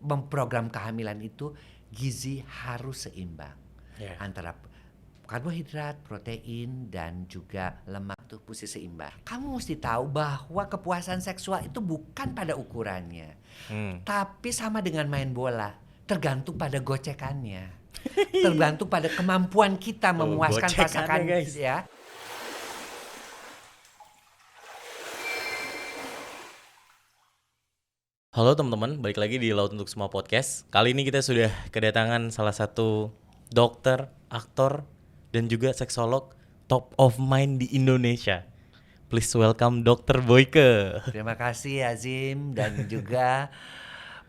memprogram kehamilan itu gizi harus seimbang antara karbohidrat, protein, dan juga lemak tuh mesti seimbang. Kamu mesti tahu bahwa kepuasan seksual itu bukan pada ukurannya, tapi sama dengan main bola, tergantung pada gocekannya, tergantung pada kemampuan kita memuaskan pasangan ya. Halo teman-teman, balik lagi di Laut Untuk Semua Podcast. Kali ini kita sudah kedatangan salah satu dokter, aktor, dan juga seksolog top of mind di Indonesia. Please welcome Dr. Boyke. Terima kasih Azim dan juga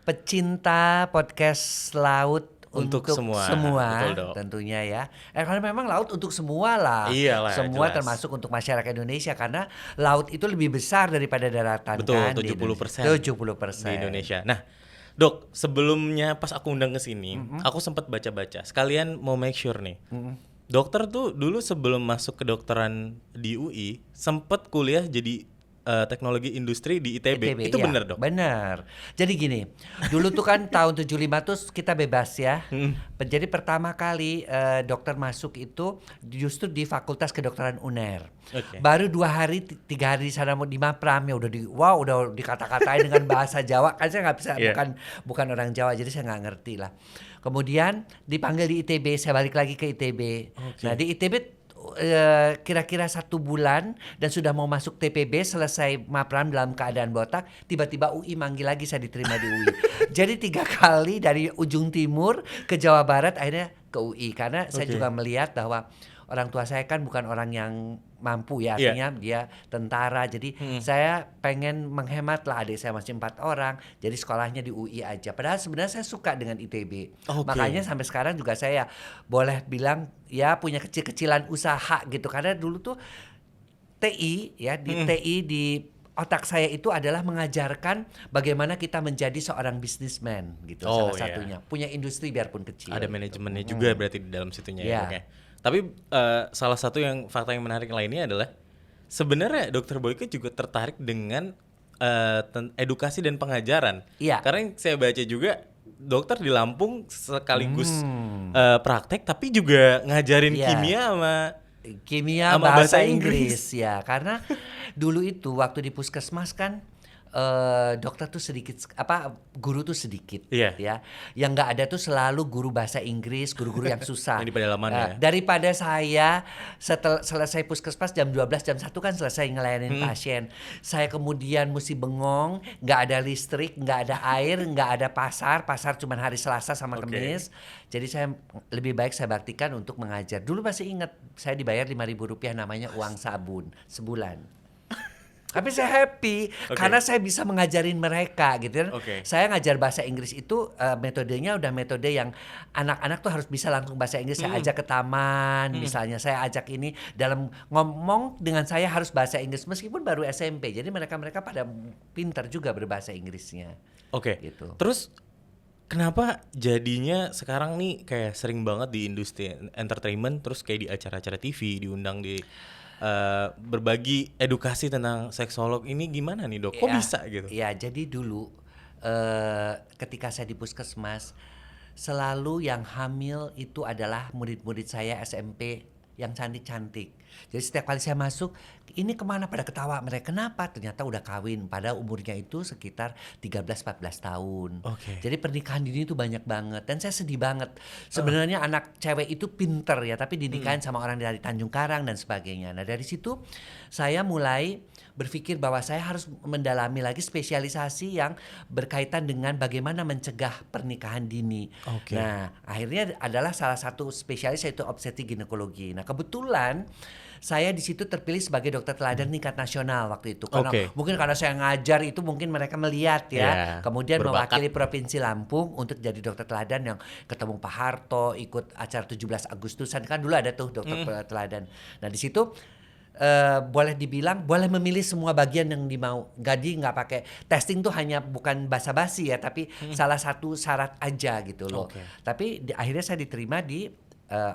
pecinta podcast Laut untuk semua. Betul, Dok. Tentunya ya. Karena memang laut untuk semua lah. Iyalah, semua jelas. termasuk untuk masyarakat Indonesia karena laut itu lebih besar daripada daratan. Betul, kan 70% 70% di Indonesia. Nah, Dok, sebelumnya pas aku undang ke sini, aku sempat baca-baca. Sekalian mau make sure nih. Dokter tuh dulu sebelum masuk kedokteran di UI sempat kuliah jadi teknologi industri di ITB. Itu ya, benar, Dok? Benar. Jadi gini, dulu tuh kan tahun 75 tuh kita bebas ya. Jadi pertama kali dokter masuk itu justru di Fakultas Kedokteran UNER. Baru 2 hari 3 hari di sana di Mapram ya udah dikata-katain dengan bahasa Jawa. Kan saya nggak bisa, bukan orang Jawa, jadi saya nggak ngerti lah. Kemudian dipanggil di ITB, saya balik lagi ke ITB. Nah di ITB kira-kira 1 bulan dan sudah mau masuk TPB, selesai Mapram dalam keadaan botak, tiba-tiba UI manggil lagi, saya diterima di UI. Jadi 3 kali dari ujung timur ke Jawa Barat akhirnya ke UI karena saya juga melihat bahwa orang tua saya kan bukan orang yang mampu ya, artinya dia tentara. Jadi saya pengen menghemat lah, adik saya masih 4 orang, jadi sekolahnya di UI aja. Padahal sebenarnya saya suka dengan ITB. Makanya sampai sekarang juga saya boleh bilang ya punya kecil-kecilan usaha gitu. Karena dulu tuh TI ya, TI di otak saya itu adalah mengajarkan bagaimana kita menjadi seorang businessman gitu. Salah satunya punya industri biarpun kecil. Ada manajemennya juga berarti di dalam situnya ya. Tapi salah satu fakta yang menarik lainnya adalah sebenarnya Dr. Boyke juga tertarik dengan edukasi dan pengajaran. Karena yang saya baca juga dokter di Lampung sekaligus praktek tapi juga ngajarin kimia sama bahasa Inggris ya. Karena dulu itu waktu di puskesmas kan dokter tuh sedikit guru tuh sedikit ya. Yang nggak ada tuh selalu guru bahasa Inggris, guru-guru yang susah. Di pedalaman ya. Daripada saya setelah selesai puskesmas jam 12 jam 1 kan selesai ngelayanin pasien. Saya kemudian mesti bengong, nggak ada listrik, nggak ada air, nggak ada pasar cuma hari Selasa sama Kamis. Jadi saya lebih baik saya baktikan untuk mengajar. Dulu masih ingat saya dibayar Rp5.000 namanya uang sabun sebulan. Tapi saya happy karena saya bisa mengajarin mereka gitu kan. Saya ngajar bahasa Inggris itu metodenya udah metode yang anak-anak tuh harus bisa langsung bahasa Inggris. Saya ajak ke taman misalnya, saya ajak ini dalam ngomong dengan saya harus bahasa Inggris meskipun baru SMP. Jadi mereka pada pintar juga berbahasa Inggrisnya. Gitu. Terus kenapa jadinya sekarang nih kayak sering banget di industri entertainment, terus kayak di acara-acara TV diundang di berbagi edukasi tentang seksolog ini gimana nih, Dok? Kok bisa gitu? Ya, jadi dulu ketika saya di puskesmas selalu yang hamil itu adalah murid-murid saya SMP yang cantik-cantik. Jadi setiap kali saya masuk, ini kemana pada ketawa mereka? Kenapa? Ternyata udah kawin. Pada umurnya itu sekitar 13-14 tahun. Jadi pernikahan dini itu banyak banget. Dan saya sedih banget. Sebenarnya anak cewek itu pinter ya, tapi dinikahin sama orang dari Tanjung Karang dan sebagainya. Nah dari situ saya mulai berpikir bahwa saya harus mendalami lagi spesialisasi yang berkaitan dengan bagaimana mencegah pernikahan dini. Nah akhirnya adalah salah satu spesialis yaitu obstetrik ginekologi. Nah kebetulan saya di situ terpilih sebagai dokter teladan tingkat nasional waktu itu. Mungkin karena saya ngajar itu mungkin mereka melihat ya. Kemudian mewakili Provinsi Lampung untuk jadi dokter teladan yang ketemu Pak Harto, ikut acara 17 Agustusan kan dulu ada tuh dokter teladan. Nah di situ boleh dibilang boleh memilih semua bagian yang dimau. Jadi nggak pakai testing tuh hanya bukan basa-basi ya, tapi salah satu syarat aja gitu loh. Tapi akhirnya saya diterima di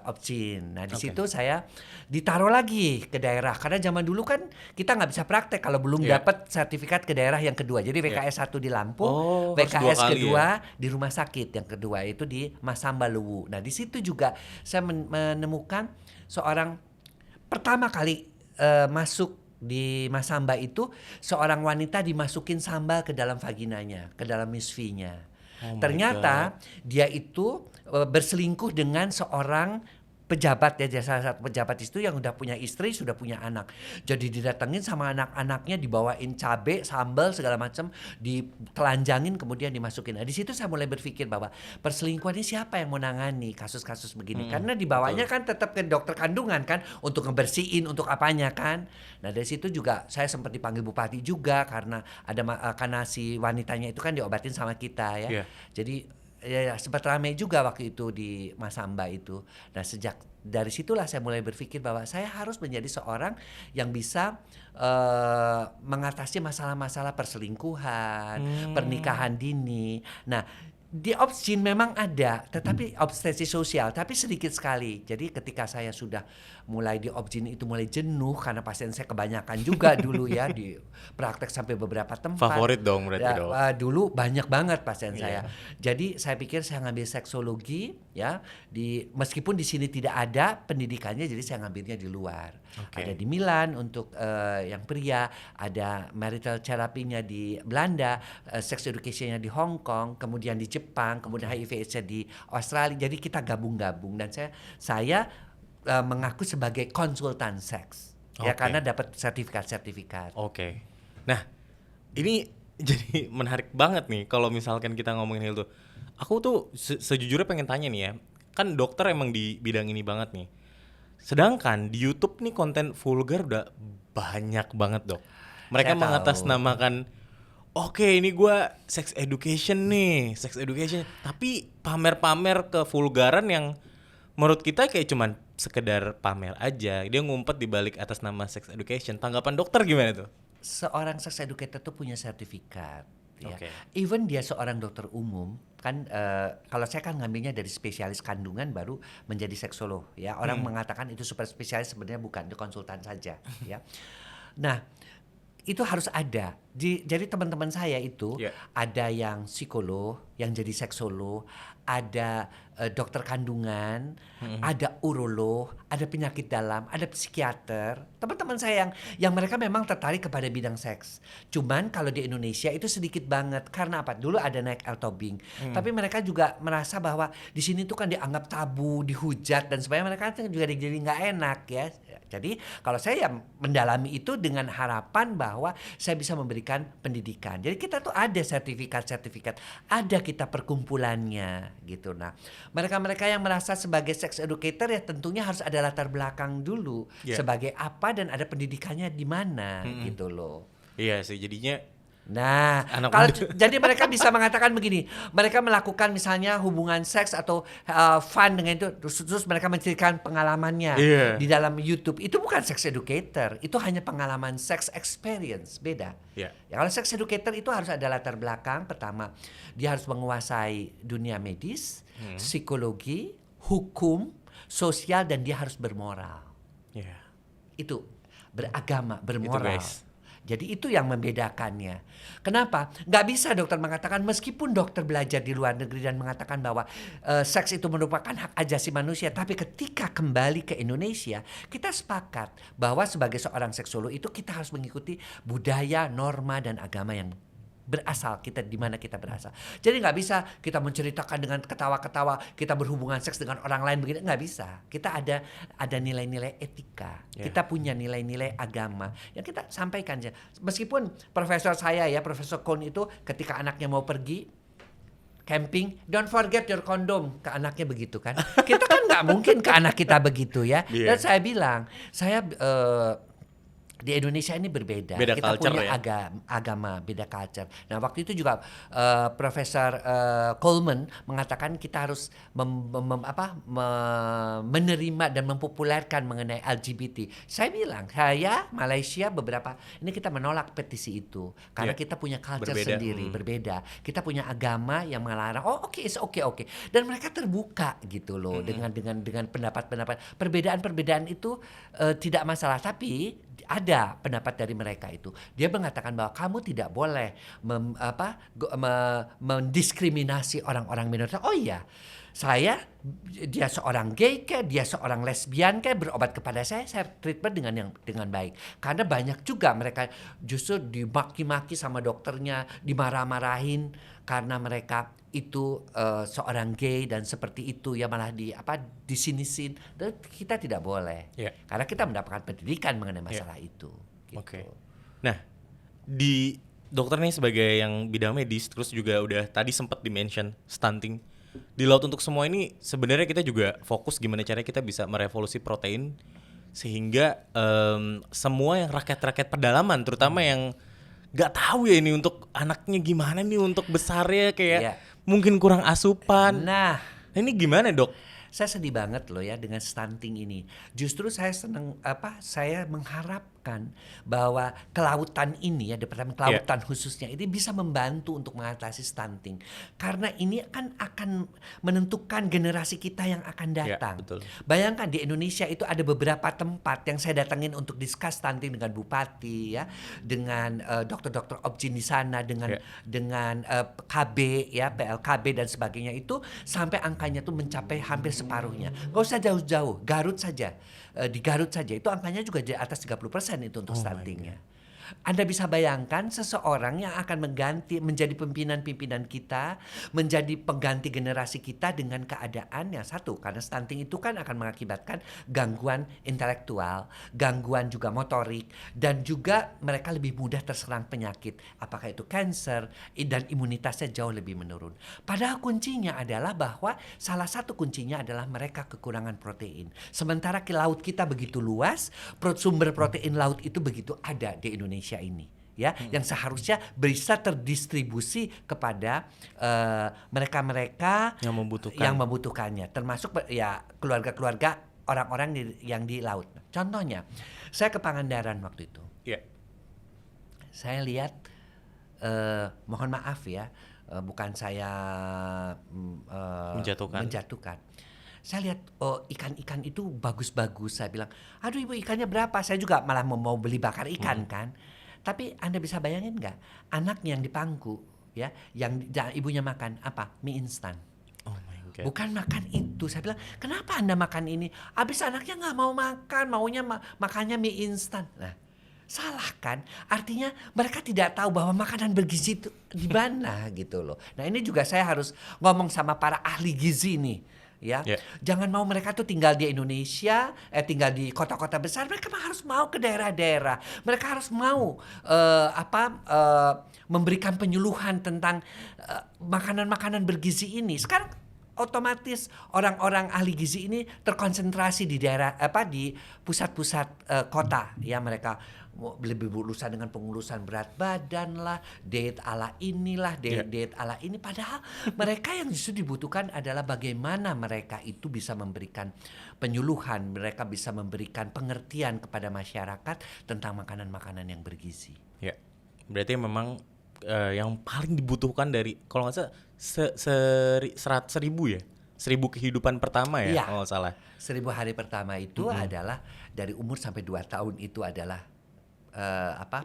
Opsin. Nah di situ saya ditaruh lagi ke daerah karena zaman dulu kan kita nggak bisa praktek kalau belum dapat sertifikat ke daerah yang kedua. Jadi WKS 1 di Lampung, WKS kedua di rumah sakit, yang kedua itu di Masamba Luwu. Nah di situ juga saya menemukan seorang pertama kali masuk di Masamba itu seorang wanita dimasukin sambal ke dalam vaginanya, ke dalam misfinya. Ternyata dia itu berselingkuh dengan seorang pejabat ya, salah satu pejabat itu yang udah punya istri, sudah punya anak. Jadi didatengin sama anak-anaknya, dibawain cabe, sambal segala macam, ditelanjangin kemudian dimasukin. Nah, di situ saya mulai berpikir bahwa perselingkuhan ini siapa yang menangani kasus-kasus begini? Karena dibawanya kan tetap ke dokter kandungan kan untuk ngebersihin, untuk apanya kan. Nah, dari situ juga saya sempat dipanggil bupati juga karena karena si wanitanya itu kan diobatin sama kita ya. Jadi ya sempat ramai juga waktu itu di Masamba itu. Nah sejak dari situlah saya mulai berpikir bahwa saya harus menjadi seorang yang bisa mengatasi masalah-masalah perselingkuhan, pernikahan dini. Nah di Opsin memang ada, tetapi obsesi sosial, tapi sedikit sekali. Jadi ketika saya sudah mulai di Opsin itu mulai jenuh karena pasien saya kebanyakan juga dulu ya di praktek sampai beberapa tempat. Favorit dong berarti dong. Dulu banyak banget pasien saya. Jadi saya pikir saya ngambil seksologi ya meskipun di sini tidak ada pendidikannya, jadi saya ngambilnya di luar. Ada di Milan untuk yang pria, ada marital terapinya di Belanda, sex educationnya di Hong Kong, kemudian di Jepang, kemudian HIV/AIDS-nya di Australia. Jadi kita gabung-gabung dan saya mengaku sebagai konsultan seks ya karena dapat sertifikat. Nah, ini jadi menarik banget nih kalau misalkan kita ngomongin hal itu. Aku tuh sejujurnya pengen tanya nih ya. Kan dokter emang di bidang ini banget nih. Sedangkan di YouTube nih konten vulgar udah banyak banget, Dok. Mereka mengatasnamakan ini gue sex education nih, tapi pamer-pamer kevulgaran yang menurut kita kayak cuman sekedar pamer aja. Dia ngumpet di balik atas nama sex education. Tanggapan dokter gimana tuh? Seorang sex educator tuh punya sertifikat. Ya. Even dia seorang dokter umum kan, kalau saya kan ngambilnya dari spesialis kandungan baru menjadi seksolog. Ya orang mengatakan itu super spesialis, sebenarnya bukan, itu konsultan saja. Ya. Nah itu harus ada. Jadi teman-teman saya itu ada yang psikolog, yang jadi seksolog, ada dokter kandungan, ada urolog, ada penyakit dalam, ada psikiater. Teman-teman saya yang mereka memang tertarik kepada bidang seks. Cuman kalau di Indonesia itu sedikit banget. Karena apa? Dulu ada naik L-tobing. Tapi mereka juga merasa bahwa di sini tuh kan dianggap tabu, dihujat dan sebagainya. Mereka juga jadi nggak enak ya. Jadi kalau saya mendalami itu dengan harapan bahwa saya bisa memberikan pendidikan. Jadi kita tuh ada sertifikat, ada kita perkumpulannya gitu. Nah, mereka-mereka yang merasa sebagai sex educator ya tentunya harus ada latar belakang dulu sebagai apa dan ada pendidikannya di mana gitu loh. Iya sih, jadinya nah, kalau jadi mereka bisa mengatakan begini, mereka melakukan misalnya hubungan seks atau fun dengan itu, terus mereka menceritakan pengalamannya di dalam YouTube. Itu bukan sex educator, itu hanya pengalaman sex experience, beda. Ya kalau sex educator itu harus ada latar belakang. Pertama, dia harus menguasai dunia medis, psikologi, hukum, sosial, dan dia harus bermoral. Itu beragama, bermoral. Itu, jadi itu yang membedakannya. Kenapa? Nggak bisa dokter mengatakan, meskipun dokter belajar di luar negeri dan mengatakan bahwa seks itu merupakan hak asasi manusia, tapi ketika kembali ke Indonesia, kita sepakat bahwa sebagai seorang seksolog itu kita harus mengikuti budaya, norma, dan agama yang berasal kita, di mana kita berasal. Jadi nggak bisa kita menceritakan dengan ketawa-ketawa kita berhubungan seks dengan orang lain begini, nggak bisa. Kita ada nilai-nilai etika, kita punya nilai-nilai agama yang kita sampaikan. Meskipun profesor saya ya, Profesor Kohn itu ketika anaknya mau pergi camping, don't forget your condom, ke anaknya begitu kan. Kita kan nggak mungkin ke anak kita begitu ya. Dan saya bilang, saya Di Indonesia ini berbeda. Beda Kita culture punya ya? agama, beda culture. Nah, waktu itu juga Profesor Coleman mengatakan kita harus menerima dan mempopulerkan mengenai LGBT. Saya bilang, saya Malaysia beberapa ini kita menolak petisi itu karena kita punya culture Berbeda. sendiri, berbeda. Kita punya agama yang melarang. Oh, oke, oke. Dan mereka terbuka gitu loh dengan pendapat-pendapat. Perbedaan-perbedaan itu tidak masalah, tapi ada pendapat dari mereka itu. Dia mengatakan bahwa kamu tidak boleh mendiskriminasi orang-orang minoritas. Oh iya, dia seorang gay kayak, dia seorang lesbian kayak berobat kepada saya treatment dengan baik. Karena banyak juga mereka justru dimaki-maki sama dokternya, dimarah-marahin karena mereka itu seorang gay dan seperti itu ya, malah disinisin. Dan kita tidak boleh. Karena kita mendapatkan pendidikan mengenai masalah itu. Gitu. Oke. Nah, di dokter nih sebagai yang bidang medis, terus juga udah tadi sempat di-mention stunting. Di Laut Untuk Semua ini sebenarnya kita juga fokus gimana caranya kita bisa merevolusi protein sehingga semua yang rakyat-rakyat pedalaman, terutama yang nggak tahu ya ini untuk anaknya gimana nih untuk besarnya kayak mungkin kurang asupan. Nah, ini gimana dok? Saya sedih banget loh ya dengan stunting ini. Justru saya senang saya mengharapkan bahwa kelautan ini ya, Departemen Kelautan khususnya ini bisa membantu untuk mengatasi stunting. Karena ini akan menentukan generasi kita yang akan datang. Betul. Bayangkan di Indonesia itu ada beberapa tempat yang saya datangin untuk discuss stunting dengan bupati ya, dengan dokter-dokter obgyn di sana, dengan KB ya, PLKB dan sebagainya, itu sampai angkanya tuh mencapai hampir separuhnya. Gak usah jauh-jauh, Garut saja. Di Garut saja itu angkanya juga di atas 30% itu untuk stuntingnya. Anda bisa bayangkan seseorang yang akan menjadi pimpinan-pimpinan kita, menjadi pengganti generasi kita dengan keadaan yang satu. Karena stunting itu kan akan mengakibatkan gangguan intelektual, gangguan juga motorik, dan juga mereka lebih mudah terserang penyakit. Apakah itu kanker, dan imunitasnya jauh lebih menurun. Padahal kuncinya adalah bahwa salah satu kuncinya adalah mereka kekurangan protein. Sementara laut kita begitu luas, sumber protein laut itu begitu ada di Indonesia ini ya, yang seharusnya bisa terdistribusi kepada mereka-mereka yang membutuhkannya, termasuk ya keluarga-keluarga orang-orang yang di laut. Contohnya, saya ke Pangandaran waktu itu. Saya lihat, mohon maaf ya, bukan saya menjatuhkan. Saya lihat ikan-ikan itu bagus-bagus. Saya bilang, aduh ibu, ikannya berapa? Saya juga malah mau beli bakar ikan kan. Tapi Anda bisa bayangin nggak, anaknya yang di pangku ya, yang ibunya makan apa? Mie instan. Oh my God. Bukan makan itu. Saya bilang, kenapa Anda makan ini? Abis anaknya nggak mau makan, maunya makannya mie instan. Nah, salah kan? Artinya mereka tidak tahu bahwa makanan bergizi itu di mana gitu loh. Nah, ini juga saya harus ngomong sama para ahli gizi nih. Ya, jangan mau mereka tuh tinggal di Indonesia, tinggal di kota-kota besar. Mereka harus mau ke daerah-daerah. Mereka harus mau memberikan penyuluhan tentang makanan-makanan bergizi ini. Sekarang otomatis orang-orang ahli gizi ini terkonsentrasi di daerah di pusat-pusat kota ya. Mereka lebih berurusan dengan pengurusan berat badan lah, diet ala inilah, diet ala ini. Padahal mereka yang justru dibutuhkan adalah bagaimana mereka itu bisa memberikan penyuluhan, mereka bisa memberikan pengertian kepada masyarakat tentang makanan-makanan yang bergizi. Ya, berarti memang yang paling dibutuhkan dari, kalau nggak salah, 1.000 ya? 1.000 kehidupan pertama ya, kalau nggak salah. 1.000 hari pertama itu adalah dari umur sampai 2 tahun itu adalah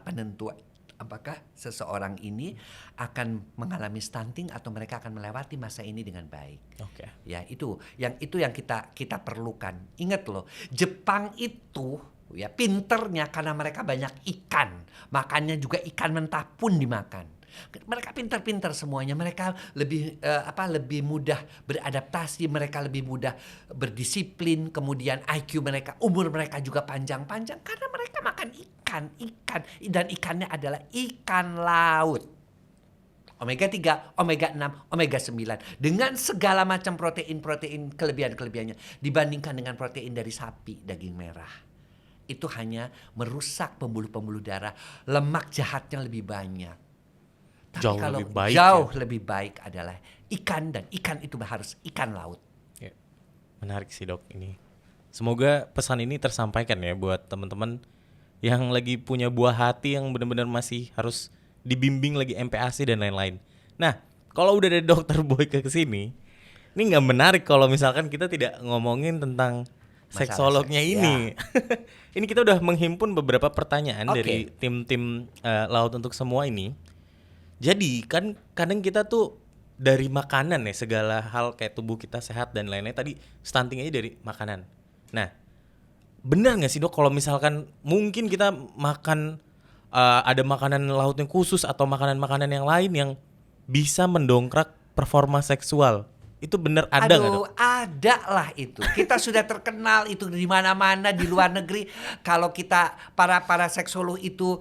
penentu apakah seseorang ini akan mengalami stunting atau mereka akan melewati masa ini dengan baik. Ya, itu yang kita perlukan. Ingat loh, Jepang itu ya pinternya karena mereka banyak ikan, makannya juga ikan mentah pun dimakan. Mereka pintar-pintar semuanya. Mereka lebih mudah beradaptasi, mereka lebih mudah berdisiplin. Kemudian IQ mereka, umur mereka juga panjang-panjang karena mereka makan ikan, dan ikannya adalah ikan laut. Omega 3, omega 6, omega 9 dengan segala macam protein kelebihannya dibandingkan dengan protein dari sapi, daging merah. itu hanya merusak pembuluh-pembuluh darah, lemak jahatnya lebih banyak. Tapi Jauh kalau lebih baik jauh ya. lebih baik adalah ikan, dan ikan itu harus ikan laut. Ya. Menarik sih dok ini. Semoga pesan ini tersampaikan ya buat teman-teman yang lagi punya buah hati yang benar-benar masih harus dibimbing lagi MPASI dan lain-lain. Nah, kalau udah dari dokter Boyke ke sini, ini nggak menarik kalau misalkan kita tidak ngomongin tentang seksolognya seks, ini. Ini kita udah menghimpun beberapa pertanyaan Oke. dari tim-tim Laut Untuk Semua ini. Jadi kan kadang kita tuh dari makanan ya, segala hal kayak tubuh kita sehat dan lain-lain, tadi stunting aja dari makanan. Nah, benar nggak sih dok kalau misalkan mungkin kita makan ada makanan laut yang khusus atau makanan-makanan yang lain yang bisa mendongkrak performa seksual? Itu benar ada nggak dok? Aduh, ada lah itu. Kita sudah terkenal itu di mana-mana di luar negeri. Kalau kita para seksolog itu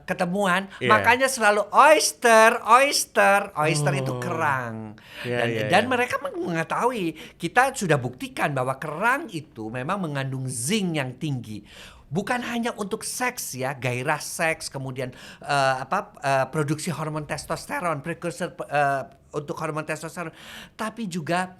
ketemuan, Iya. makanya selalu oyster itu kerang. Iya, Dan iya. mereka mengetahui, kita sudah buktikan bahwa kerang itu memang mengandung zinc yang tinggi. Bukan hanya untuk seks ya, gairah seks, kemudian produksi hormon testosteron, prekursor untuk hormon testosteron, tapi juga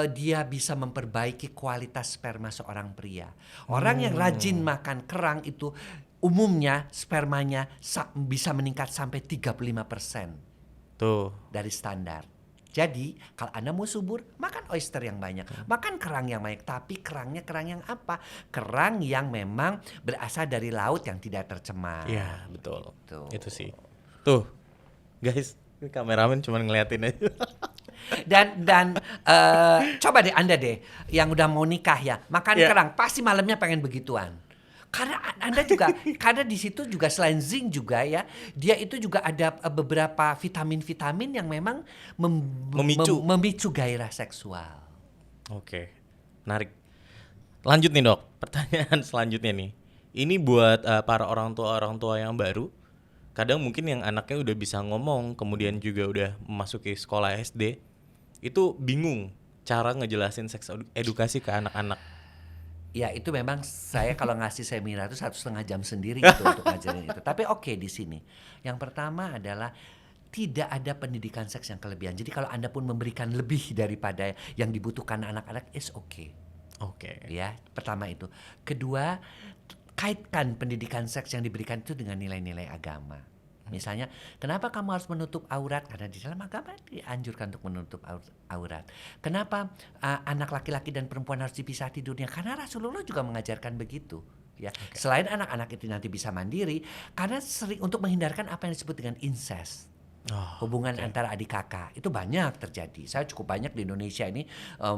dia bisa memperbaiki kualitas sperma seorang pria. Orang yang rajin makan kerang itu umumnya spermanya bisa meningkat sampai 35% Tuh. dari standar. Jadi kalau Anda mau subur, makan oyster yang banyak, makan kerang yang banyak. Tapi kerangnya kerang yang apa? Kerang yang memang berasal dari laut yang tidak tercemar. Iya betul. Gitu. Itu sih. Tuh guys, ini kameramen cuma ngeliatin aja. Dan coba deh Anda deh yang udah mau nikah ya, makan Iya. kerang pasti malamnya pengen begituan. Karena Anda juga, karena di situ juga selain zinc juga ya, dia itu juga ada beberapa vitamin-vitamin yang memang memicu gairah seksual. Oke, menarik. Lanjut nih dok, pertanyaan selanjutnya nih. Ini buat para orang tua yang baru. Kadang mungkin yang anaknya udah bisa ngomong, kemudian juga udah memasuki sekolah SD, itu bingung cara ngejelasin seks edukasi ke anak-anak. Ya itu memang saya kalau ngasih seminar itu 1,5 jam sendiri gitu untuk ngajarin itu. Tapi oke, di sini yang pertama adalah tidak ada pendidikan seks yang kelebihan. Jadi kalau Anda pun memberikan lebih daripada yang dibutuhkan anak-anak, is okay. Oke. Ya, pertama itu. Kedua, kaitkan pendidikan seks yang diberikan itu dengan nilai-nilai agama. Misalnya, kenapa kamu harus menutup aurat? Karena di dalam agama dianjurkan untuk menutup aurat. Kenapa anak laki-laki dan perempuan harus dipisah tidurnya? Karena Rasulullah juga mengajarkan begitu. Ya, selain anak-anak itu nanti bisa mandiri, karena sering untuk menghindarkan apa yang disebut dengan incest. Hubungan antara adik kakak itu banyak terjadi. Saya cukup banyak di Indonesia ini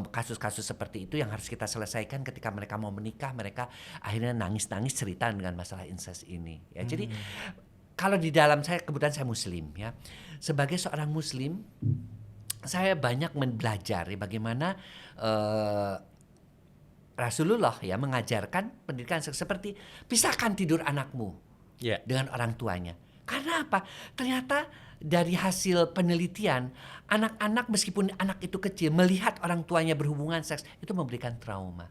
kasus-kasus seperti itu yang harus kita selesaikan ketika mereka mau menikah. Mereka akhirnya nangis-nangis cerita dengan masalah incest ini. Ya, jadi kalau di dalam saya, kebetulan saya Muslim ya. Sebagai seorang Muslim, saya banyak belajar ya bagaimana Rasulullah ya mengajarkan pendidikan seperti pisahkan tidur anakmu dengan orang tuanya. Karena apa? Ternyata dari hasil penelitian, anak-anak meskipun anak itu kecil melihat orang tuanya berhubungan seks itu memberikan trauma.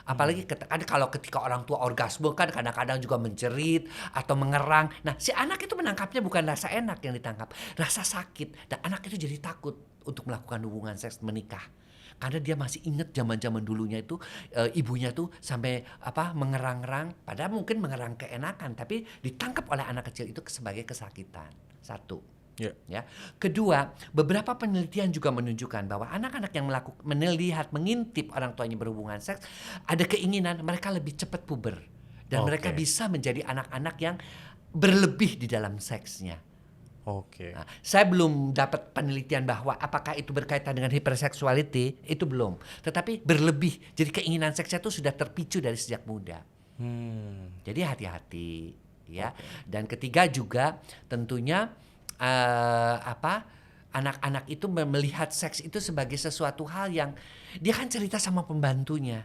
Apalagi kalau ketika orang tua orgasme kan kadang-kadang juga menjerit atau mengerang. Nah, si anak itu menangkapnya bukan rasa enak yang ditangkap, rasa sakit. Dan anak itu jadi takut untuk melakukan hubungan seks menikah. Karena dia masih ingat zaman-zaman dulunya itu ibunya tuh sampai mengerang-erang, padahal mungkin mengerang keenakan, tapi ditangkap oleh anak kecil itu sebagai kesakitan. Satu. Ya. Kedua, beberapa penelitian juga menunjukkan bahwa anak-anak yang melihat, mengintip orang tuanya berhubungan seks, ada keinginan mereka lebih cepat puber dan mereka bisa menjadi anak-anak yang berlebih di dalam seksnya. Nah, saya belum dapat penelitian bahwa apakah itu berkaitan dengan hypersexuality, itu belum. Tetapi berlebih, jadi keinginan seksnya itu sudah terpicu dari sejak muda. Jadi hati-hati, ya. Dan ketiga juga tentunya anak-anak itu melihat seks itu sebagai sesuatu hal yang dia kan cerita sama pembantunya.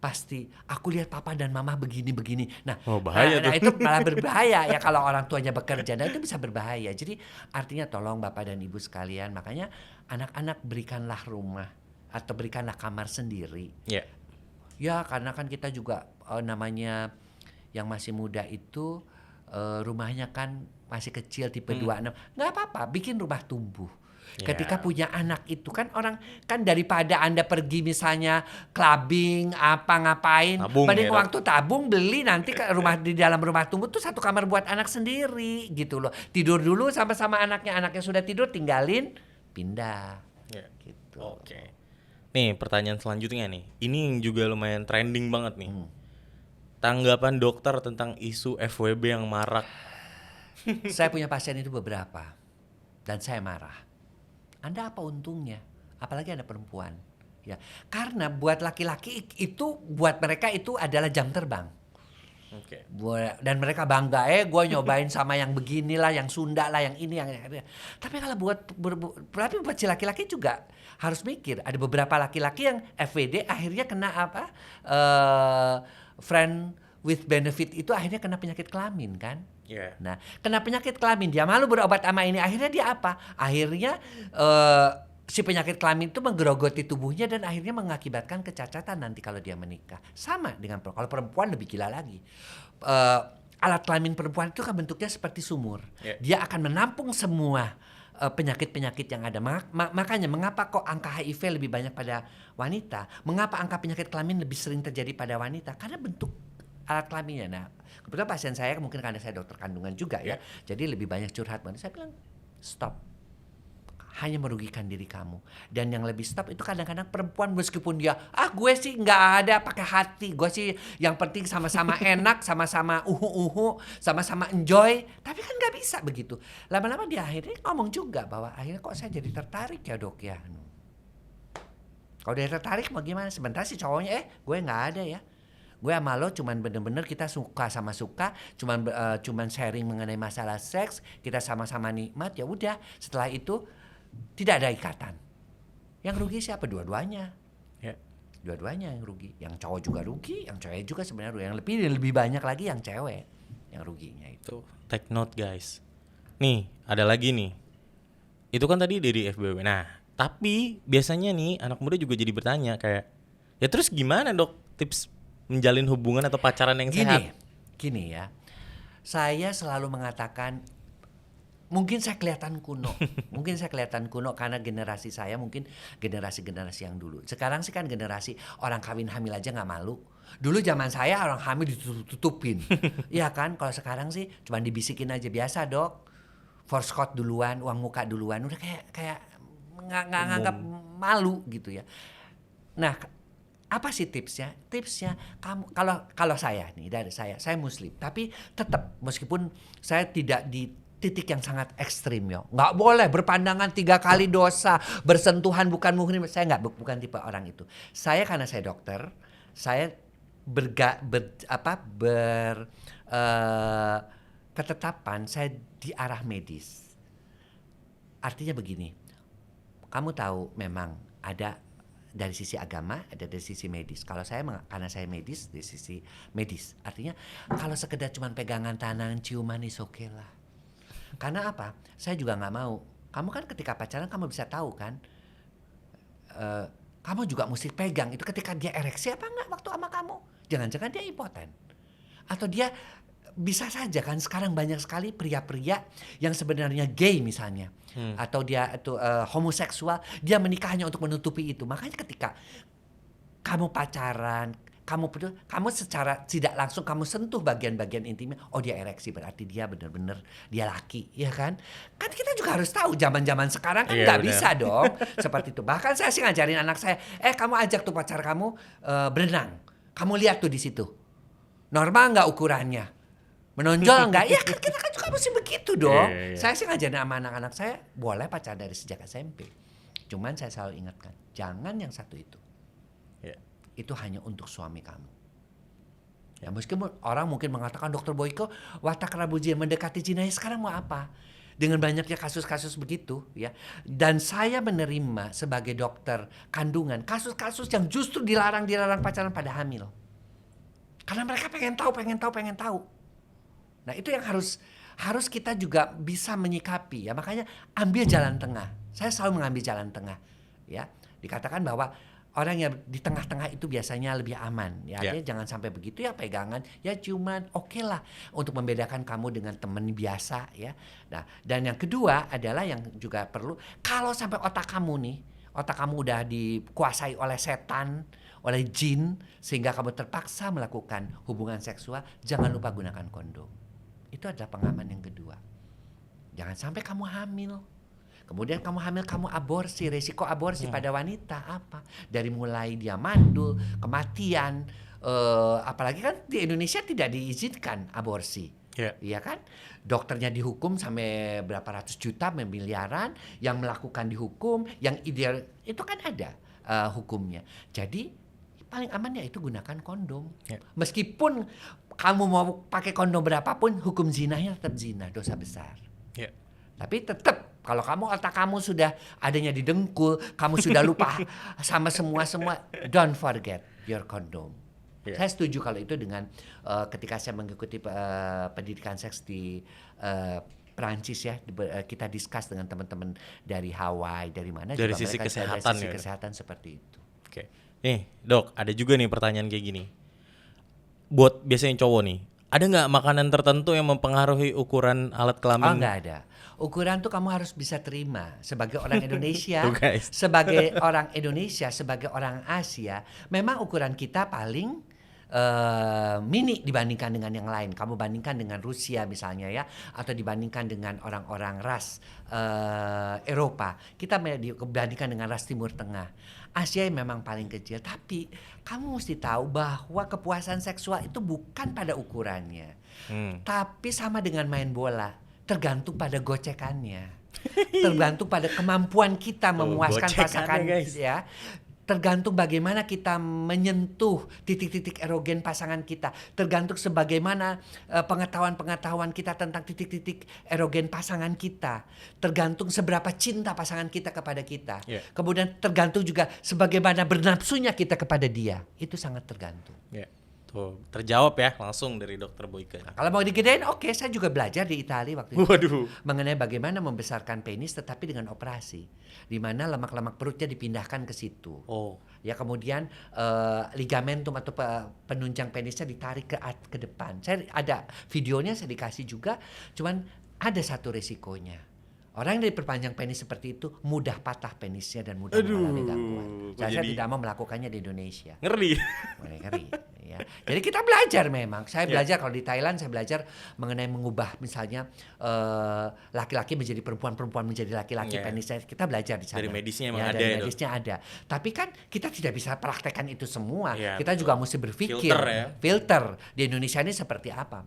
Pasti aku lihat papa dan mama begini-begini. Nah, bahaya tuh. itu malah berbahaya ya kalau orang tuanya bekerja. Nah, itu bisa berbahaya. Jadi artinya tolong bapak dan ibu sekalian, makanya anak-anak berikanlah rumah atau berikanlah kamar sendiri. Ya karena kan kita juga namanya yang masih muda itu rumahnya kan masih kecil tipe 26. Nggak apa-apa, bikin rumah tumbuh. Ketika punya anak itu kan orang kan daripada Anda pergi misalnya clubbing apa ngapain, Tabung mending ya, waktu tabung beli nanti ke rumah di dalam rumah tumbuh tuh satu kamar buat anak sendiri gitu loh. Tidur dulu sama-sama anaknya sudah tidur tinggalin pindah. Ya. Gitu. Oke. Nih pertanyaan selanjutnya nih. Ini yang juga lumayan trending banget nih. Tanggapan dokter tentang isu FWB yang marak. Saya punya pasien itu beberapa dan saya marah. Anda apa untungnya? Apalagi Anda perempuan. Ya, karena buat laki-laki itu buat mereka itu adalah jam terbang. Oke. Dan mereka bangga, gue nyobain sama yang beginilah, yang Sunda lah, yang ini, yang. Tapi kalau tapi buat si laki-laki juga harus mikir. Ada beberapa laki-laki yang FWD akhirnya kena apa? Friend with benefit itu akhirnya kena penyakit kelamin kan? Yeah. Nah, kena penyakit kelamin, dia malu berobat sama ini. Akhirnya dia apa? Akhirnya si penyakit kelamin itu menggerogoti tubuhnya dan akhirnya mengakibatkan kecacatan nanti kalau dia menikah. Sama dengan kalau perempuan lebih gila lagi. Alat kelamin perempuan itu kan bentuknya seperti sumur. Yeah. Dia akan menampung semua penyakit-penyakit yang ada. Makanya mengapa kok angka HIV lebih banyak pada wanita? Mengapa angka penyakit kelamin lebih sering terjadi pada wanita? Karena bentuk alat kelaminnya. Nah, kebetulan pasien saya mungkin karena saya dokter kandungan juga ya. Jadi lebih banyak curhat. Saya bilang stop. Hanya merugikan diri kamu. Dan yang lebih stop itu kadang-kadang perempuan meskipun dia gue sih nggak ada pakai hati. Gue sih yang penting sama-sama enak, sama-sama sama-sama enjoy. Tapi kan nggak bisa begitu. Lama-lama dia akhirnya ngomong juga bahwa akhirnya kok saya jadi tertarik ya dok ya. Kalau dia tertarik mau gimana? Sebentar sih cowoknya gue nggak ada ya. Gue sama lo cuman bener-bener kita suka sama suka, cuman sharing mengenai masalah seks, kita sama-sama nikmat, ya udah. Setelah itu tidak ada ikatan. Yang rugi siapa? Dua-duanya. Yeah. Dua-duanya yang rugi. Yang cowok juga rugi, yang cewek juga sebenarnya rugi. Yang lebih banyak lagi yang cewek yang ruginya itu. Take note guys. Nih, ada lagi nih. Itu kan tadi dari FBW. Nah, tapi biasanya nih anak muda juga jadi bertanya kayak, ya terus gimana dok tips menjalin hubungan atau pacaran yang sehat? Gini ya, saya selalu mengatakan, mungkin saya kelihatan kuno, karena generasi saya mungkin generasi yang dulu. Sekarang sih kan generasi orang kawin hamil aja nggak malu. Dulu zaman saya orang hamil ditutupin, ya kan? Kalau sekarang sih cuma dibisikin aja biasa dok, force code duluan, uang muka duluan, udah kayak nggak nganggap malu gitu ya. Nah, apa sih tipsnya? Tipsnya kamu kalau saya nih dari saya Muslim, tapi tetap meskipun saya tidak di titik yang sangat ekstrim ya, nggak boleh berpandangan 3 kali dosa, bersentuhan bukan muhrim. Saya bukan tipe orang itu. Saya karena saya dokter, saya ketetapan saya di arah medis. Artinya begini, kamu tahu memang ada dari sisi agama, ada dari sisi medis. Kalau saya karena saya medis, dari sisi medis. Artinya kalau sekedar cuma pegangan tangan, ciuman is oke lah. Karena apa? Saya juga nggak mau. Kamu kan ketika pacaran kamu bisa tahu kan, kamu juga mesti pegang itu ketika dia ereksi apa enggak waktu sama kamu. Jangan-jangan dia impoten. Atau dia bisa saja kan sekarang banyak sekali pria-pria yang sebenarnya gay misalnya. Atau dia itu homoseksual, dia menikah hanya untuk menutupi itu. Makanya ketika kamu pacaran, kamu secara tidak langsung kamu sentuh bagian-bagian intimnya, oh dia ereksi berarti dia benar-benar dia laki, ya kan? Kan kita juga harus tahu zaman-zaman sekarang kan nggak bisa dong seperti itu. Bahkan saya sih ngajarin anak saya, kamu ajak tuh pacar kamu berenang, kamu lihat tuh di situ, normal nggak ukurannya, menonjol nggak? Ya kan kita kan juga mesti begitu dong. Saya sih ngajarin sama anak-anak saya boleh pacaran dari sejak SMP. Cuman saya selalu ingatkan, jangan yang satu itu. Itu hanya untuk suami kamu. Ya meskipun orang mungkin mengatakan Dokter Boyko watak Rabu Zina mendekati zina, sekarang mau apa? Dengan banyaknya kasus-kasus begitu ya. Dan saya menerima sebagai dokter kandungan kasus-kasus yang justru dilarang pacaran pada hamil. Karena mereka pengen tahu. Nah, itu yang harus kita juga bisa menyikapi ya. Makanya ambil jalan tengah. Saya selalu mengambil jalan tengah ya. Dikatakan bahwa orang yang di tengah-tengah itu biasanya lebih aman. Ya, artinya jangan sampai begitu ya, pegangan ya cuman oke lah untuk membedakan kamu dengan teman biasa ya. Nah, dan yang kedua adalah yang juga perlu, kalau sampai otak kamu udah dikuasai oleh setan, oleh jin, sehingga kamu terpaksa melakukan hubungan seksual, jangan lupa gunakan kondom. Itu adalah pengaman yang kedua. Jangan sampai kamu hamil. Kemudian kamu hamil, kamu aborsi. Resiko aborsi pada wanita apa? Dari mulai dia mandul, kematian, apalagi kan di Indonesia tidak diizinkan aborsi. Iya kan? Dokternya dihukum sampai berapa ratus juta, miliaran, yang melakukan dihukum, yang ideal itu kan ada hukumnya. Jadi paling aman ya itu gunakan kondom. Meskipun kamu mau pakai kondom berapapun, hukum zinanya tetap zina, dosa besar. Tapi tetap kalau kamu otak kamu sudah adanya di dengkul, kamu sudah lupa sama semua, don't forget your condom. Saya setuju kalau itu dengan ketika saya mengikuti pendidikan seks di Perancis ya, kita discuss dengan teman-teman dari Hawaii, dari mana dari juga sisi mereka kesehatan, dari sisi kesehatan seperti itu. Oke. Nih, Dok, ada juga nih pertanyaan kayak gini. Buat biasanya cowok nih, ada nggak makanan tertentu yang mempengaruhi ukuran alat kelamin? Oh, nggak ada. Ukuran tuh kamu harus bisa terima sebagai orang Indonesia, sebagai orang Indonesia, sebagai orang Asia. Memang ukuran kita paling mini dibandingkan dengan yang lain. Kamu bandingkan dengan Rusia misalnya ya, atau dibandingkan dengan orang-orang ras Eropa. Kita dibandingkan dengan ras Timur Tengah. Asia memang paling kecil, tapi kamu mesti tahu bahwa kepuasan seksual itu bukan pada ukurannya, tapi sama dengan main bola. Tergantung pada gocekannya, tergantung pada kemampuan kita memuaskan pasangan ya, tergantung bagaimana kita menyentuh titik-titik erogen pasangan kita, tergantung sebagaimana pengetahuan kita tentang titik-titik erogen pasangan kita, tergantung seberapa cinta pasangan kita kepada kita, kemudian tergantung juga sebagaimana bernafsunya kita kepada dia, itu sangat tergantung. Tuh, terjawab ya langsung dari Dokter Boyke. Nah, kalau mau digedein, oke, saya juga belajar di Italia waktu itu mengenai bagaimana membesarkan penis tetapi dengan operasi, di mana lemak-lemak perutnya dipindahkan ke situ. Ya, kemudian ligamentum atau penunjang penisnya ditarik ke depan. Saya ada videonya, saya dikasih juga. Cuman ada satu resikonya. Orang yang diperpanjang penis seperti itu mudah patah penisnya dan mudah mengalami gangguan. Saya tidak mau melakukannya di Indonesia. Ngeri. Ya. Jadi kita belajar memang. Saya belajar kalau di Thailand, saya belajar mengenai mengubah misalnya laki-laki menjadi perempuan, perempuan menjadi laki-laki penisnya. Kita belajar di sana. Dari medisnya memang ada. Dari medisnya ada. Tapi kan kita tidak bisa praktekkan itu semua. Kita juga mesti berpikir. Filter di Indonesia ini seperti apa.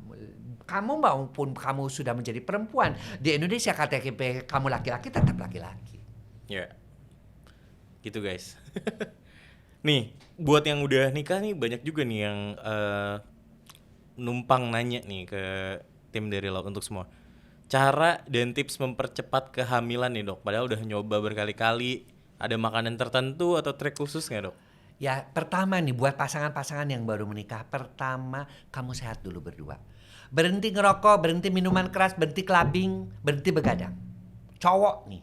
Kamu maupun kamu sudah menjadi perempuan di Indonesia, KTP kamu laki-laki tetap laki-laki. Gitu guys. Nih, buat yang udah nikah nih banyak juga nih yang numpang nanya nih ke tim dari Love Untuk Semua. Cara dan tips mempercepat kehamilan nih, Dok. Padahal udah nyoba berkali-kali. Ada makanan tertentu atau trik khusus nggak, Dok? Ya, pertama nih buat pasangan-pasangan yang baru menikah, pertama kamu sehat dulu berdua. Berhenti ngerokok, berhenti minuman keras, berhenti clubbing, berhenti begadang. Cowok nih.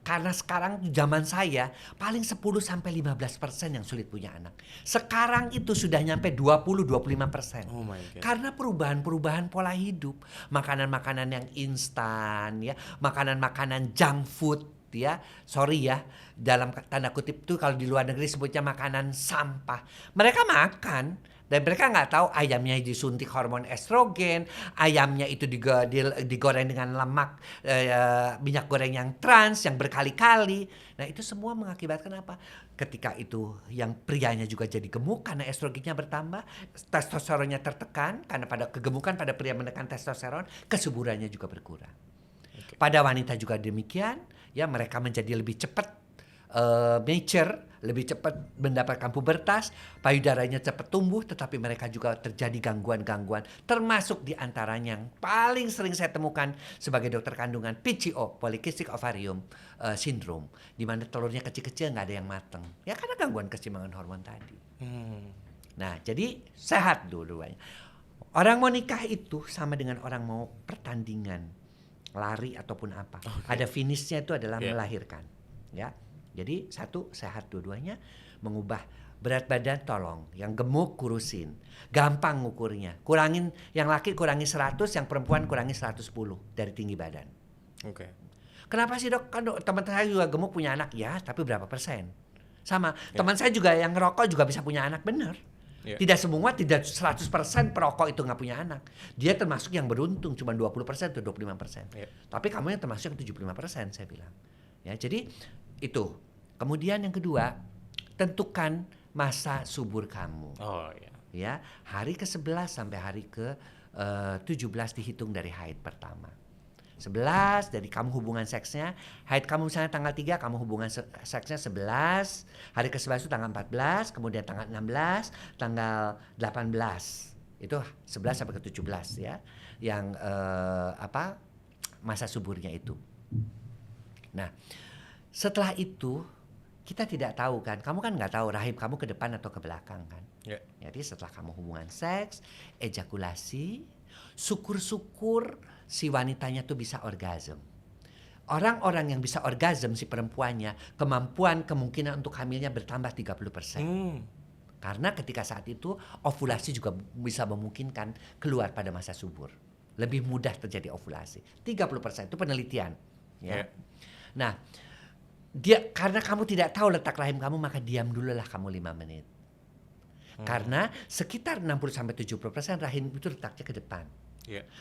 Karena sekarang zaman saya paling 10-15% yang sulit punya anak. Sekarang itu sudah nyampe 20-25%. Oh my God. Karena perubahan-perubahan pola hidup, makanan-makanan yang instan ya, makanan-makanan junk food ya. Sorry ya, dalam tanda kutip tuh kalau di luar negeri sebutnya makanan sampah. Mereka makan dan mereka nggak tahu ayamnya disuntik hormon estrogen, ayamnya itu digoreng dengan lemak minyak goreng yang trans yang berkali-kali. Nah itu semua mengakibatkan apa? Ketika itu yang prianya juga jadi gemuk karena estrogennya bertambah, testosteronnya tertekan karena pada kegemukan pada pria menekan testosteron, kesuburannya juga berkurang. Pada wanita juga demikian, ya mereka menjadi lebih cepat mature, lebih cepat mendapatkan pubertas, payudaranya cepat tumbuh, tetapi mereka juga terjadi gangguan-gangguan, termasuk diantaranya yang paling sering saya temukan sebagai dokter kandungan, PCO, Polycystic Ovarium Syndrome, di mana telurnya kecil-kecil nggak ada yang mateng, ya karena gangguan keseimbangan hormon tadi. Nah, jadi sehat dulu. Orang mau nikah itu sama dengan orang mau pertandingan, lari ataupun apa. Ada finishnya itu adalah melahirkan, ya. Jadi satu, sehat dua-duanya, mengubah berat badan tolong, yang gemuk kurusin, gampang ngukurnya, kurangin yang laki kurangi 100, yang perempuan kurangi 110 dari tinggi badan. Oke. Kenapa sih dok? Kan teman saya juga gemuk punya anak ya, tapi berapa persen? Sama, teman saya juga yang ngerokok juga bisa punya anak, bener. Tidak semua, tidak 100% perokok itu nggak punya anak. Dia termasuk yang beruntung, cuma 20% atau 25%. Tapi kamu yang termasuk yang 75%, saya bilang. Ya, jadi itu. Kemudian yang kedua, tentukan masa subur kamu. Oh iya. Ya, hari ke-11 sampai hari ke-17 dihitung dari haid pertama. 11 dari kamu hubungan seksnya, haid kamu misalnya tanggal 3, kamu hubungan seksnya 11, hari ke-11 itu tanggal 14, kemudian tanggal 16, tanggal 18. Itu 11 sampai ke-17 ya. Yang masa suburnya itu. Nah, setelah itu kita tidak tahu kan, kamu kan nggak tahu rahim kamu ke depan atau ke belakang kan. Jadi setelah kamu hubungan seks, ejakulasi, syukur-syukur si wanitanya tuh bisa orgasm. Orang-orang yang bisa orgasm si perempuannya, kemungkinan untuk hamilnya bertambah 30%. Karena ketika saat itu ovulasi juga bisa memungkinkan keluar pada masa subur. Lebih mudah terjadi ovulasi. 30% itu penelitian. Ya. Nah, karena kamu tidak tahu letak rahim kamu, maka diam dulu lah kamu 5 menit. Karena sekitar 60-70% rahim itu letaknya ke depan.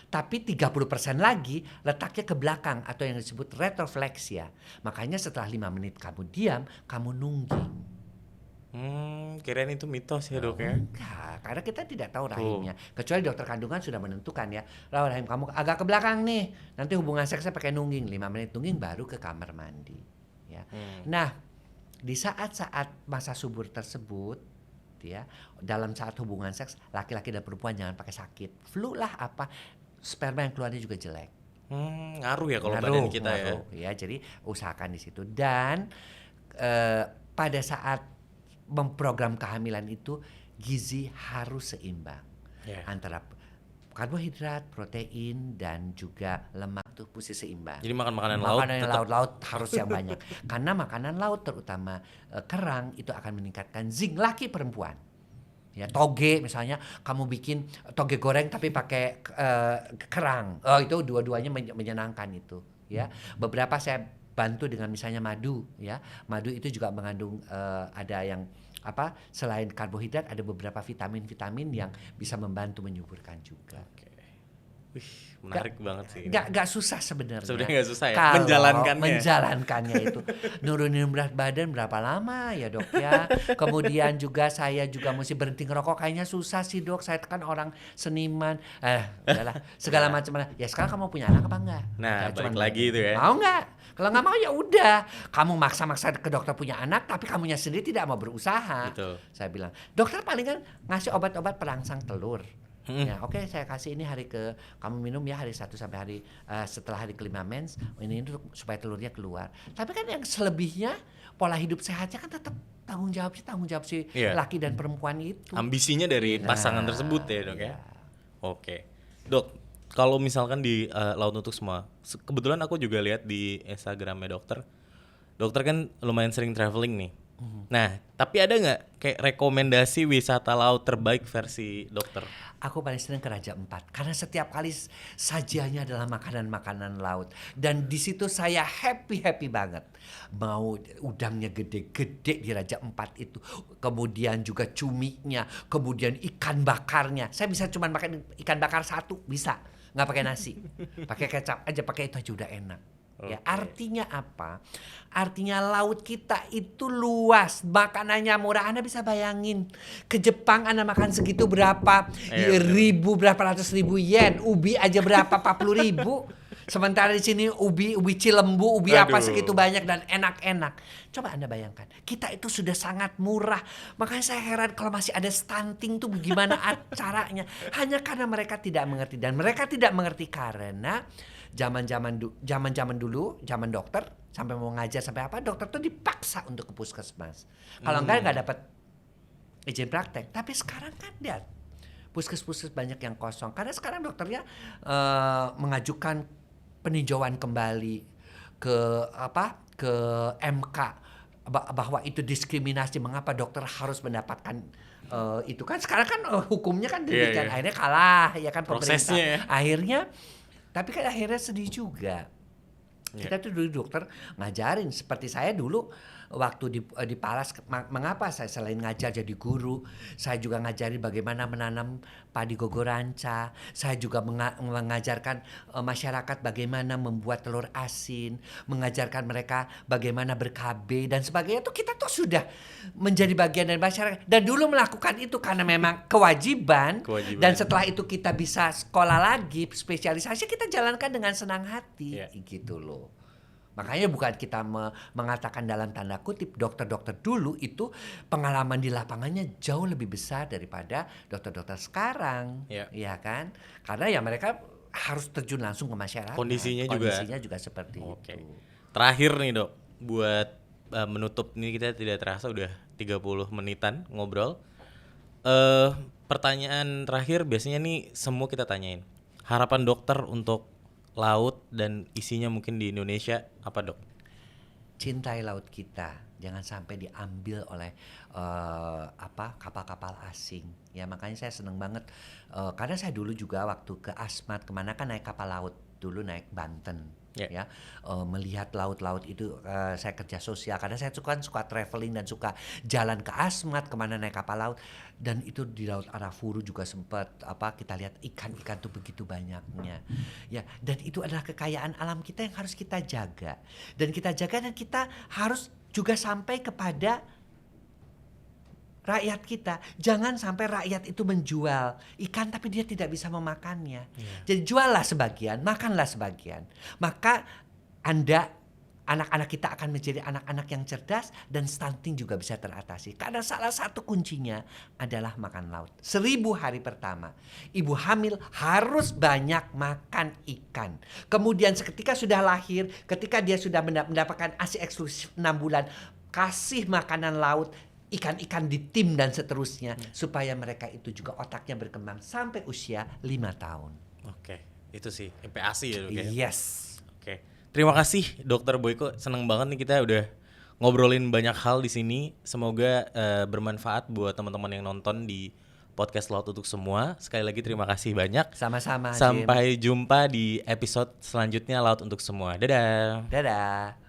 Tapi 30% lagi letaknya ke belakang atau yang disebut retrofleksia. Makanya setelah 5 menit kamu diam, kamu nungging. Kirain itu mitos ya dok ya? Enggak, karena kita tidak tahu rahimnya. Kecuali dokter kandungan sudah menentukan ya, rahim kamu agak ke belakang nih, nanti hubungan seksnya pakai nungging, 5 menit nungging baru ke kamar mandi. Ya. Nah, di saat-saat masa subur tersebut, ya, dalam saat hubungan seks, laki-laki dan perempuan jangan pakai sakit, flu lah apa, sperma yang keluarnya juga jelek. Ngaruh ya kalau badan kita ya. Jadi usahakan di situ. Dan pada saat memprogram kehamilan itu gizi harus seimbang antara karbohidrat, protein, dan juga lemak tuh mesti seimbang. Jadi makanan laut harus yang banyak. Karena makanan laut terutama kerang itu akan meningkatkan zinc laki perempuan. Ya, toge misalnya kamu bikin toge goreng tapi pakai kerang. Oh, itu dua-duanya menyenangkan itu, ya. Beberapa saya bantu dengan misalnya madu, ya. Madu itu juga mengandung ada yang selain karbohidrat ada beberapa vitamin-vitamin yang bisa membantu menyuburkan juga. Wih, menarik banget sih. Gak susah sebenarnya. Sebenarnya gak susah ya. Kalau menjalankannya itu. Nurunin berat badan berapa lama ya dok ya. Kemudian juga saya juga mesti berhenti ngerokok. Kayaknya susah sih dok. Saya kan orang seniman. Udahlah. Segala macam. Ya sekarang kamu punya anak apa enggak? Nah, balik lagi itu ya. Mau enggak? Kalau nggak mau ya udah. Kamu maksa-maksa ke dokter punya anak, tapi kamunya sendiri tidak mau berusaha. Betul. Saya bilang, dokter paling kan ngasih obat-obat perangsang telur. Ya, oke, saya kasih ini kamu minum ya hari 1 sampai hari setelah hari ke-5 mens, ini supaya telurnya keluar. Tapi kan yang selebihnya pola hidup sehatnya kan tetap tanggung jawab si laki dan perempuan itu. Ambisinya dari pasangan tersebut ya dok ya. Oke, dok. Kalau misalkan di Laut Untuk Semua, kebetulan aku juga lihat di Instagramnya dokter kan lumayan sering traveling nih. Nah, tapi ada nggak kayak rekomendasi wisata laut terbaik versi dokter? Aku paling sering ke Raja Empat karena setiap kali sajiannya adalah makanan-makanan laut dan di situ saya happy banget. Mau udangnya gede-gede di Raja Empat itu, kemudian juga cuminya, kemudian ikan bakarnya. Saya bisa cuma makan ikan bakar 1 bisa, nggak pakai nasi, pakai kecap aja, pakai itu aja udah enak. Ya, artinya apa? Artinya laut kita itu luas, makanannya murah. Anda bisa bayangin ke Jepang Anda makan segitu berapa berapa ratus ribu yen, ubi aja berapa 40.000. Sementara di sini ubi cilembu, ubi apa segitu banyak dan enak-enak. Coba Anda bayangkan, kita itu sudah sangat murah. Makanya saya heran kalau masih ada stunting tuh gimana caranya. Hanya karena mereka tidak mengerti, dan mereka tidak mengerti karena zaman dulu, zaman dokter sampai mau ngajar sampai apa, dokter tuh dipaksa untuk ke puskesmas. Kalau enggak dapat izin praktek. Tapi sekarang kan lihat, puskesmas banyak yang kosong karena sekarang dokternya mengajukan peninjauan kembali ke MK bahwa itu diskriminasi, mengapa dokter harus mendapatkan itu kan sekarang kan hukumnya kan demikian, akhirnya kalah ya kan pemerintah. Akhirnya tapi kan akhirnya sedih juga. Kita tuh dulu dokter ngajarin, seperti saya dulu waktu di Palas, mengapa saya selain ngajar jadi guru, saya juga ngajari bagaimana menanam padi gogoranca, saya juga mengajarkan masyarakat bagaimana membuat telur asin, mengajarkan mereka bagaimana ber-KB dan sebagainya. Tuh kita tuh sudah menjadi bagian dari masyarakat dan dulu melakukan itu karena memang kewajiban. Dan setelah itu kita bisa sekolah lagi, spesialisasi, kita jalankan dengan senang hati gitu loh. Makanya bukan kita mengatakan dalam tanda kutip, dokter-dokter dulu itu pengalaman di lapangannya jauh lebih besar daripada dokter-dokter sekarang, ya kan? Karena ya mereka harus terjun langsung ke masyarakat. Kondisinya juga seperti itu. Terakhir nih dok, buat menutup nih, kita tidak terasa udah 30 menitan ngobrol. Pertanyaan terakhir biasanya nih semua kita tanyain. Harapan dokter untuk laut dan isinya mungkin di Indonesia apa dok? Cintai laut kita, jangan sampai diambil oleh kapal-kapal asing. Ya makanya saya seneng banget karena saya dulu juga waktu ke Asmat kemana kan naik kapal laut, dulu naik Banten. Melihat laut-laut itu saya kerja sosial karena saya suka traveling dan suka jalan ke Asmat kemana naik kapal laut, dan itu di Laut Arafuru juga sempat kita lihat ikan-ikan tuh begitu banyaknya ya, dan itu adalah kekayaan alam kita yang harus kita jaga dan kita harus juga sampai kepada rakyat kita. Jangan sampai rakyat itu menjual ikan tapi dia tidak bisa memakannya. Jadi juallah sebagian, makanlah sebagian. Maka anak-anak kita akan menjadi anak-anak yang cerdas dan stunting juga bisa teratasi. Karena salah satu kuncinya adalah makan laut. 1000 hari pertama, ibu hamil harus banyak makan ikan. Kemudian ketika sudah lahir, ketika dia sudah mendapatkan ASI eksklusif 6 bulan, kasih makanan laut, ikan-ikan di tim dan seterusnya supaya mereka itu juga otaknya berkembang sampai usia 5 tahun. Oke, itu sih MPASI ya dok ya? Yes. Oke, terima kasih Dokter Boyko, seneng banget nih kita udah ngobrolin banyak hal di sini. Semoga bermanfaat buat teman-teman yang nonton di podcast Laut Untuk Semua. Sekali lagi terima kasih banyak. Sama-sama. Sampai jumpa di episode selanjutnya Laut Untuk Semua. Dadah. Dadah.